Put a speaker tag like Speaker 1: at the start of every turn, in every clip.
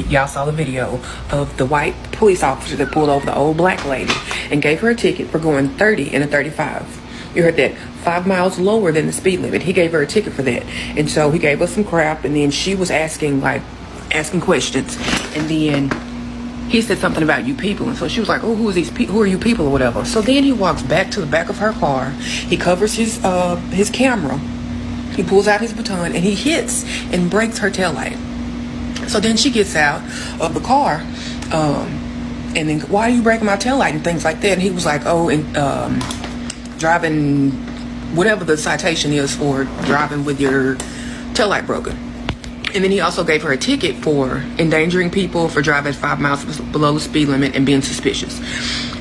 Speaker 1: y'all saw the video of the white police officer that pulled over the old black lady and gave her a ticket for going 30 in a 35. You heard that? 5 miles lower than the speed limit. He gave her a ticket for that. And so he gave us some crap, and then she was asking questions. And then he said something about you people. And so she was like, oh, who are you people or whatever. So then he walks back to the back of her car. He covers his camera. He pulls out his baton and he hits and breaks her taillight. So then she gets out of the car, and then, why are you breaking my taillight and things like that? And he was like, oh, and driving, whatever the citation is for driving with your taillight broken. And then he also gave her a ticket for endangering people, for driving 5 miles below the speed limit and being suspicious.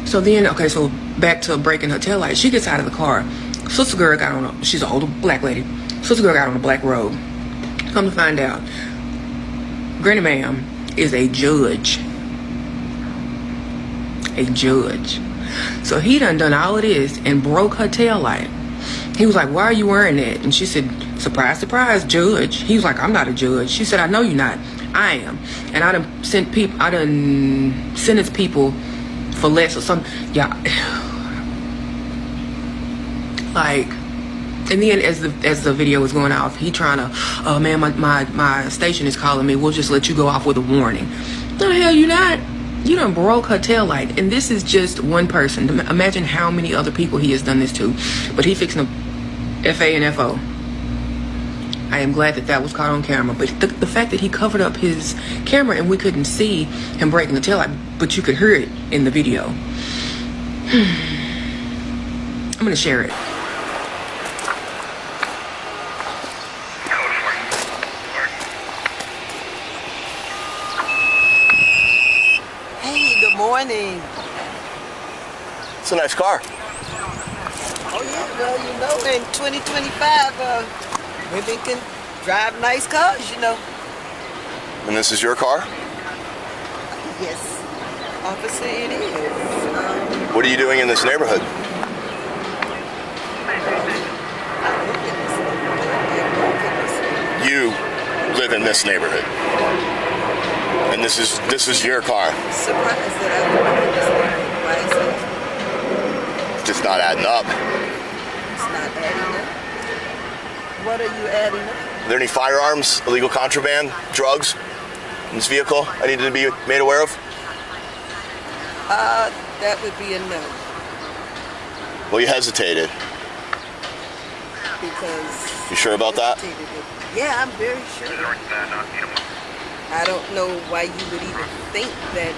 Speaker 1: So then, okay, so back to breaking her taillight. She gets out of the car. Sister girl got on she's an older black lady. Sister girl got on a black robe. Come to find out, Granny Ma'am is a judge. A judge. So he done all of this and broke her taillight. He was like, why are you wearing that? And she said, surprise, surprise, judge. He was like, I'm not a judge. She said, I know you're not. I am. And I done sentenced people for less or something. Yeah. Like, and then as the video was going off, he trying to, oh man, my station is calling me. We'll just let you go off with a warning. The hell you not? You done broke her taillight. And this is just one person. Imagine how many other people he has done this to. But he fixing a FAFO. I am glad that was caught on camera. But the fact that he covered up his camera and we couldn't see him breaking the taillight, but you could hear it in the video. I'm going to share it.
Speaker 2: Morning.
Speaker 3: It's a nice car.
Speaker 2: Oh yeah, well, you know, in 2025, women can drive nice cars, you know.
Speaker 3: And this is your car?
Speaker 2: Yes, officer, it is.
Speaker 3: What are you doing in this neighborhood? You live in this neighborhood. And this is your car.
Speaker 2: Surprised that I would live in this neighborhood. Why is that?
Speaker 3: It's just not adding up.
Speaker 2: It's not adding up? What are you adding up?
Speaker 3: Are there any firearms, illegal contraband, drugs in this vehicle I needed to be made aware of?
Speaker 2: That would be a no.
Speaker 3: Well, you hesitated.
Speaker 2: Because...
Speaker 3: You sure about that?
Speaker 2: Yeah, I'm very sure. I don't know why you would even think that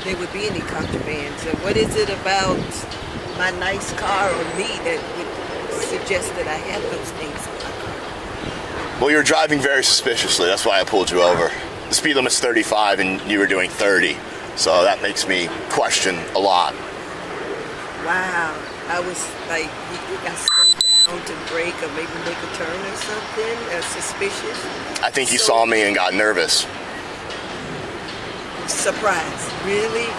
Speaker 2: there would be any contraband. So what is it about my nice car or me that would suggest that I have those things in my car?
Speaker 3: Well, you're driving very suspiciously. That's why I pulled you over. The speed limit's 35 and you were doing 30. So that makes me question a lot.
Speaker 2: Wow. I was like, you think I slowed down to brake or maybe make a turn or something? Suspicious?
Speaker 3: I think you saw me and got nervous.
Speaker 2: Surprise. Really?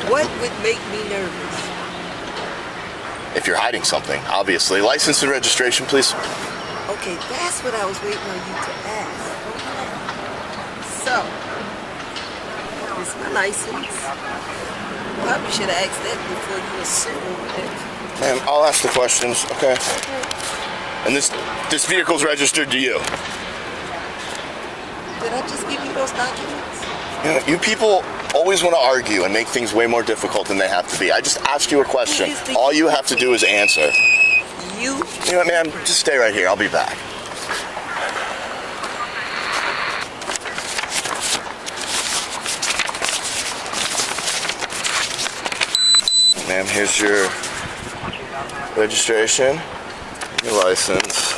Speaker 2: What would make me nervous?
Speaker 3: If you're hiding something, obviously. License and registration, please.
Speaker 2: Okay, that's what I was waiting on you to ask. Okay. So, here's my license. Probably should have asked that before you assumed that.
Speaker 3: Ma'am, I'll ask the questions, okay? And this vehicle's registered to you.
Speaker 2: Did I just give you those documents?
Speaker 3: You know, you people always want to argue and make things way more difficult than they have to be. I just asked you a question. All you have to do is answer.
Speaker 2: You
Speaker 3: know what, ma'am? Just stay right here. I'll be back. Ma'am, here's your registration, your license.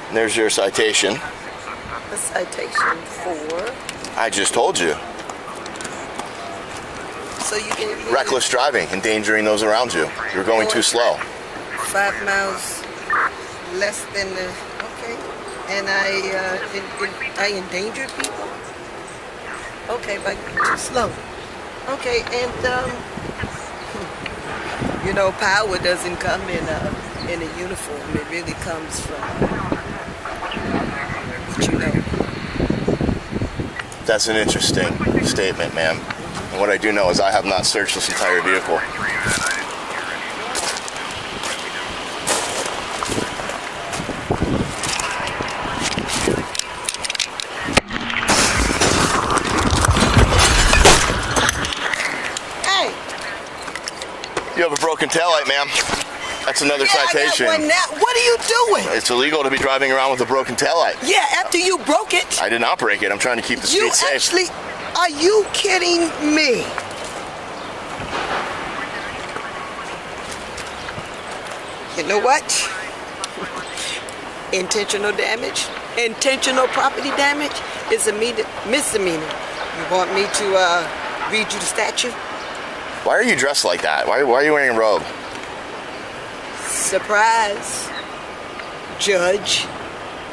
Speaker 3: And there's your citation.
Speaker 2: A citation for?
Speaker 3: I just told you.
Speaker 2: So you gave me
Speaker 3: reckless driving, endangering those around you. You're going too slow.
Speaker 2: 5 miles less than the, okay. And I endangered people? Okay, but too slow. Okay, and you know, power doesn't come in a uniform. It really comes from what you
Speaker 3: That's an interesting statement, ma'am. And what I do know is I have not searched this entire vehicle.
Speaker 2: Hey!
Speaker 3: You have a broken taillight, ma'am. That's another citation.
Speaker 2: I got one now. What are you doing?
Speaker 3: It's illegal to be driving around with a broken taillight.
Speaker 2: Yeah, after you broke it.
Speaker 3: I did not break it. I'm trying to keep the
Speaker 2: You
Speaker 3: street safe.
Speaker 2: actually, are you kidding me? You know what? Intentional damage, intentional property damage is a misdemeanor. You want me to read you the statute?
Speaker 3: Why are you dressed like that? Why are you wearing a robe?
Speaker 2: Surprise, judge.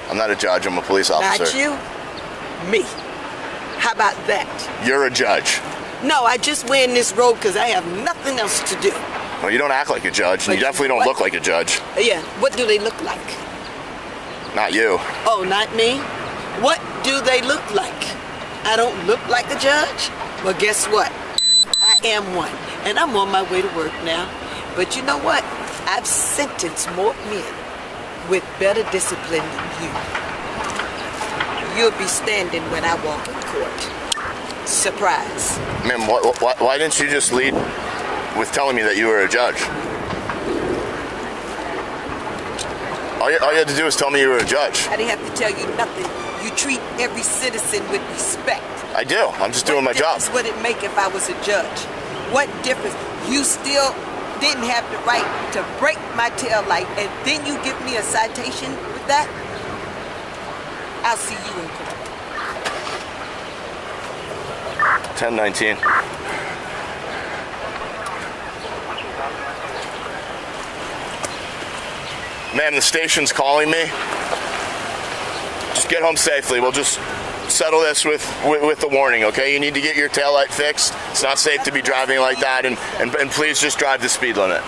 Speaker 3: I'm not a judge. I'm a police officer.
Speaker 2: Not you, me. How about that?
Speaker 3: You're a judge.
Speaker 2: No, I just wearing this robe because I have nothing else to do.
Speaker 3: Well, you don't act like a judge, and
Speaker 2: But
Speaker 3: you definitely don't
Speaker 2: what?
Speaker 3: look like a judge.
Speaker 2: Yeah, what do they look like?
Speaker 3: Not you.
Speaker 2: Oh, not me? What do they look like? I don't look like a judge? Well, guess what? I am one, and I'm on my way to work now. But you know what? I've sentenced more men with better discipline than you. You'll be standing when I walk in court. Surprise.
Speaker 3: Ma'am, why didn't you just lead with telling me that you were a judge? All you had to do was tell me you were a judge.
Speaker 2: I didn't have to tell you nothing. You treat every citizen with respect.
Speaker 3: I do. I'm just doing my job.
Speaker 2: What difference would it make if I was a judge? What difference? You still didn't have the right to break my tail light, and then you give me a citation with that? I'll see you in court.
Speaker 3: 1019. Ma'am, the station's calling me. Just get home safely. We'll just settle this with the warning, okay? You need to get your taillight fixed. It's not safe to be driving like that, and please just drive the speed limit.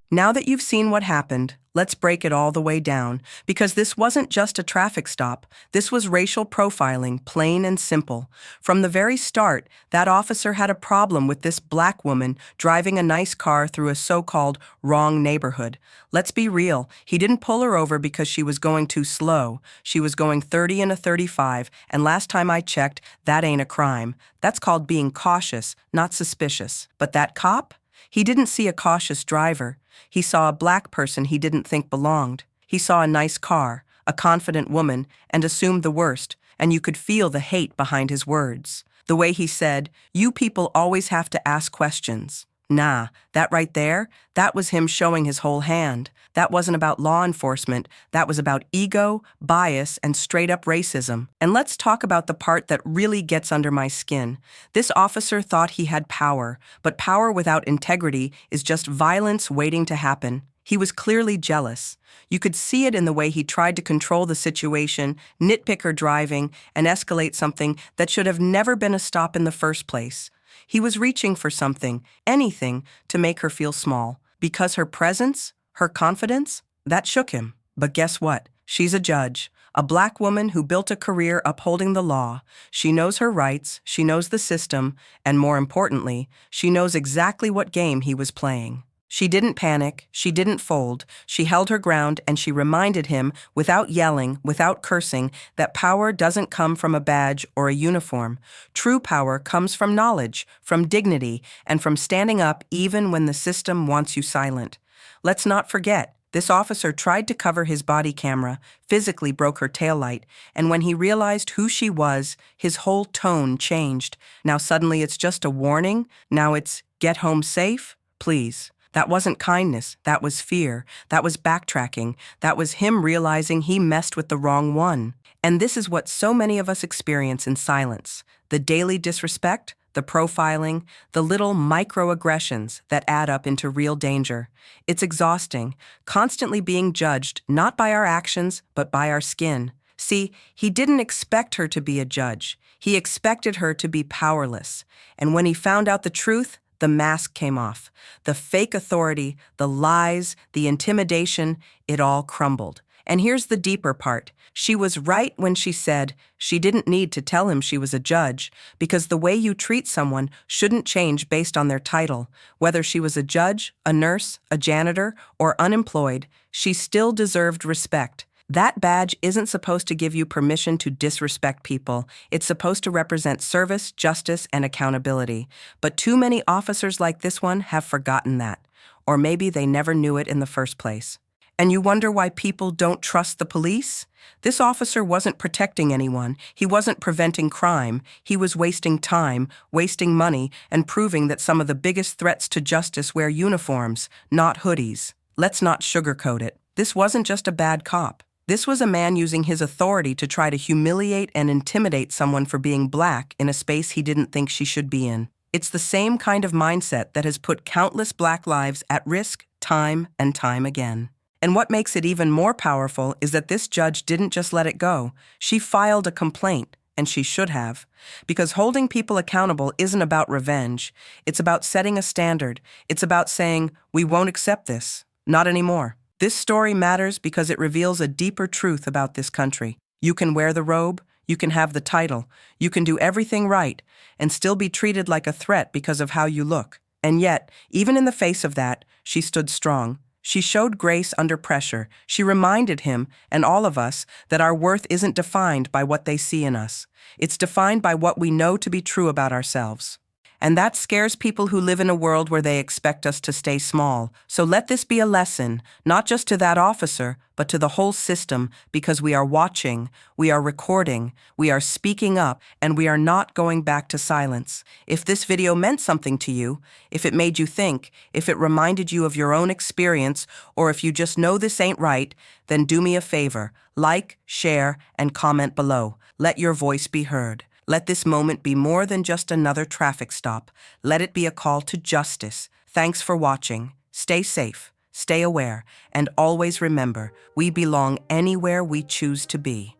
Speaker 4: Now that you've seen what happened, let's break it all the way down, because this wasn't just a traffic stop. This was racial profiling, plain and simple. From the very start, that officer had a problem with this black woman driving a nice car through a so-called wrong neighborhood. Let's be real, he didn't pull her over because she was going too slow. She was going 30 and a 35, and last time I checked, that ain't a crime. That's called being cautious, not suspicious. But that cop? He didn't see a cautious driver. He saw a black person he didn't think belonged. He saw a nice car, a confident woman, and assumed the worst, and you could feel the hate behind his words. The way he said, "You people always have to ask questions." Nah, that right there, that was him showing his whole hand. That wasn't about law enforcement. That was about ego, bias, and straight-up racism. And let's talk about the part that really gets under my skin. This officer thought he had power, but power without integrity is just violence waiting to happen. He was clearly jealous. You could see it in the way he tried to control the situation, nitpick her driving, and escalate something that should have never been a stop in the first place. He was reaching for something, anything, to make her feel small. Because her presence, her confidence, that shook him. But guess what? She's a judge, a black woman who built a career upholding the law. She knows her rights, she knows the system, and more importantly, she knows exactly what game he was playing. She didn't panic, she didn't fold, she held her ground, and she reminded him, without yelling, without cursing, that power doesn't come from a badge or a uniform. True power comes from knowledge, from dignity, and from standing up even when the system wants you silent. Let's not forget, this officer tried to cover his body camera, physically broke her taillight, and when he realized who she was, his whole tone changed. Now suddenly it's just a warning? Now it's, get home safe? Please. That wasn't kindness, that was fear, that was backtracking, that was him realizing he messed with the wrong one. And this is what so many of us experience in silence. The daily disrespect, the profiling, the little microaggressions that add up into real danger. It's exhausting, constantly being judged not by our actions, but by our skin. See, he didn't expect her to be a judge. He expected her to be powerless. And when he found out the truth, The mask came off. The fake authority, the lies, the intimidation, it all crumbled. And here's the deeper part. She was right when she said she didn't need to tell him she was a judge, because the way you treat someone shouldn't change based on their title. Whether she was a judge, a nurse, a janitor, or unemployed, she still deserved respect. That badge isn't supposed to give you permission to disrespect people. It's supposed to represent service, justice, and accountability. But too many officers like this one have forgotten that. Or maybe they never knew it in the first place. And you wonder why people don't trust the police? This officer wasn't protecting anyone. He wasn't preventing crime. He was wasting time, wasting money, and proving that some of the biggest threats to justice wear uniforms, not hoodies. Let's not sugarcoat it. This wasn't just a bad cop. This was a man using his authority to try to humiliate and intimidate someone for being black in a space he didn't think she should be in. It's the same kind of mindset that has put countless black lives at risk time and time again. And what makes it even more powerful is that this judge didn't just let it go. She filed a complaint, and she should have. Because holding people accountable isn't about revenge. It's about setting a standard. It's about saying, we won't accept this. Not anymore. This story matters because it reveals a deeper truth about this country. You can wear the robe, you can have the title, you can do everything right, and still be treated like a threat because of how you look. And yet, even in the face of that, she stood strong. She showed grace under pressure. She reminded him, and all of us, that our worth isn't defined by what they see in us. It's defined by what we know to be true about ourselves. And that scares people who live in a world where they expect us to stay small. So let this be a lesson, not just to that officer, but to the whole system, because we are watching, we are recording, we are speaking up, and we are not going back to silence. If this video meant something to you, if it made you think, if it reminded you of your own experience, or if you just know this ain't right, then do me a favor, like, share, and comment below. Let your voice be heard. Let this moment be more than just another traffic stop. Let it be a call to justice. Thanks for watching. Stay safe, stay aware, and always remember, we belong anywhere we choose to be.